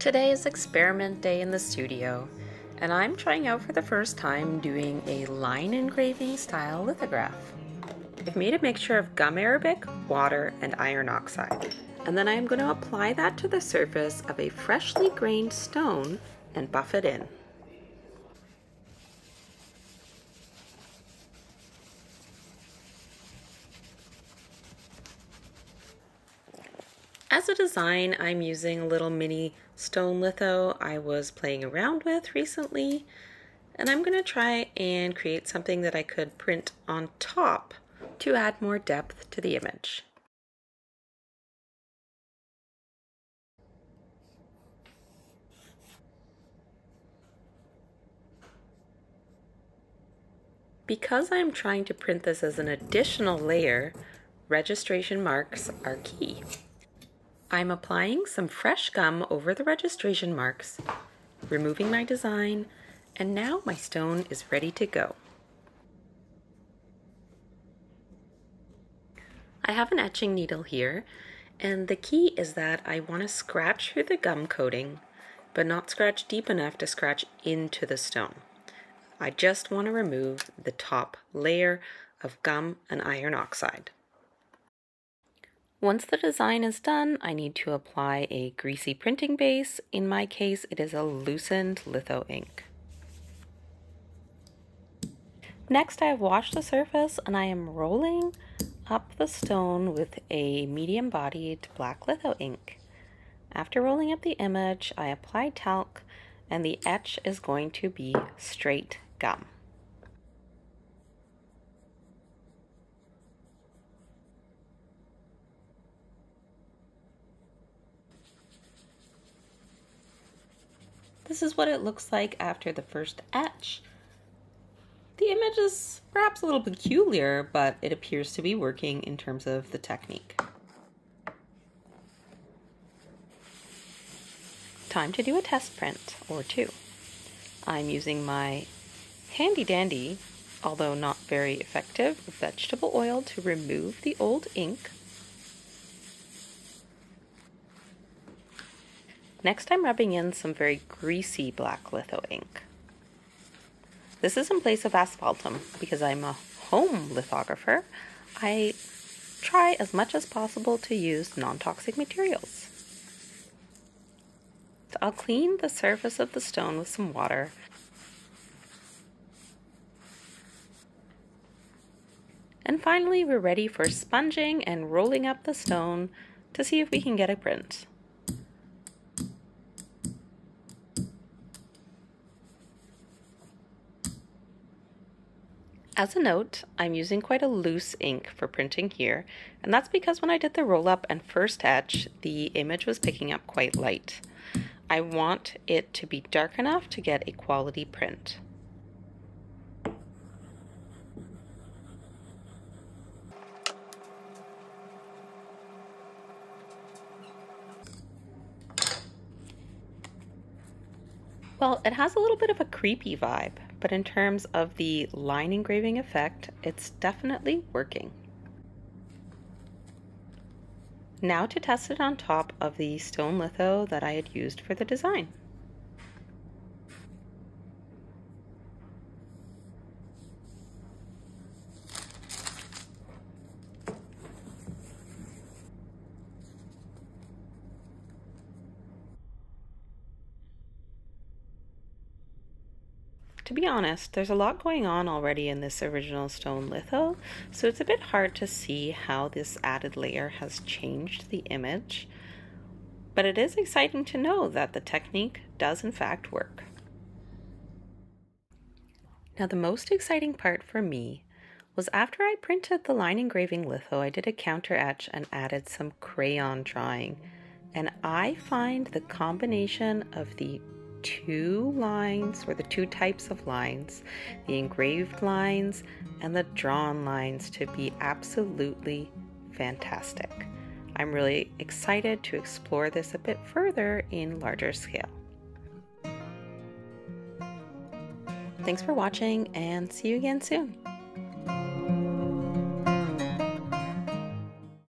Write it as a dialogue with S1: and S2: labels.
S1: Today is experiment day in the studio, and I'm trying out for the first time doing a line engraving style lithograph. I've made a mixture of gum arabic, water, and iron oxide, and then I'm going to apply that to the surface of a freshly grained stone and buff it in. As a design, I'm using a little mini stone litho I was playing around with recently, and I'm going to try and create something that I could print on top to add more depth to the image. Because I'm trying to print this as an additional layer, registration marks are key. I'm applying some fresh gum over the registration marks, removing my design, and now my stone is ready to go. I have an etching needle here, and the key is that I want to scratch through the gum coating, but not scratch deep enough to scratch into the stone. I just want to remove the top layer of gum and iron oxide. Once the design is done, I need to apply a greasy printing base. In my case, it is a loosened litho ink. Next, I have washed the surface and I am rolling up the stone with a medium-bodied black litho ink. After rolling up the image, I apply talc, and the etch is going to be straight gum. This is what it looks like after the first etch. The image is perhaps a little peculiar, but it appears to be working in terms of the technique. Time to do a test print or two. I'm using my handy dandy, although not very effective, vegetable oil to remove the old ink. Next, I'm rubbing in some very greasy black litho ink. This is in place of asphaltum because I'm a home lithographer. I try as much as possible to use non-toxic materials. So I'll clean the surface of the stone with some water. And finally, we're ready for sponging and rolling up the stone to see if we can get a print. As a note, I'm using quite a loose ink for printing here, and that's because when I did the roll-up and first etch, the image was picking up quite light. I want it to be dark enough to get a quality print. Well, it has a little bit of a creepy vibe, but in terms of the line engraving effect, it's definitely working. Now to test it on top of the stone litho that I had used for the design. To be honest, there's a lot going on already in this original stone litho, so it's a bit hard to see how this added layer has changed the image, but it is exciting to know that the technique does in fact work. Now the most exciting part for me was after I printed the line engraving litho, I did a counter etch and added some crayon drawing, and I find the combination of the two lines, or the two types of lines, the engraved lines and the drawn lines, to be absolutely fantastic. I'm really excited to explore this a bit further in larger scale. Thanks for watching, and see you again soon.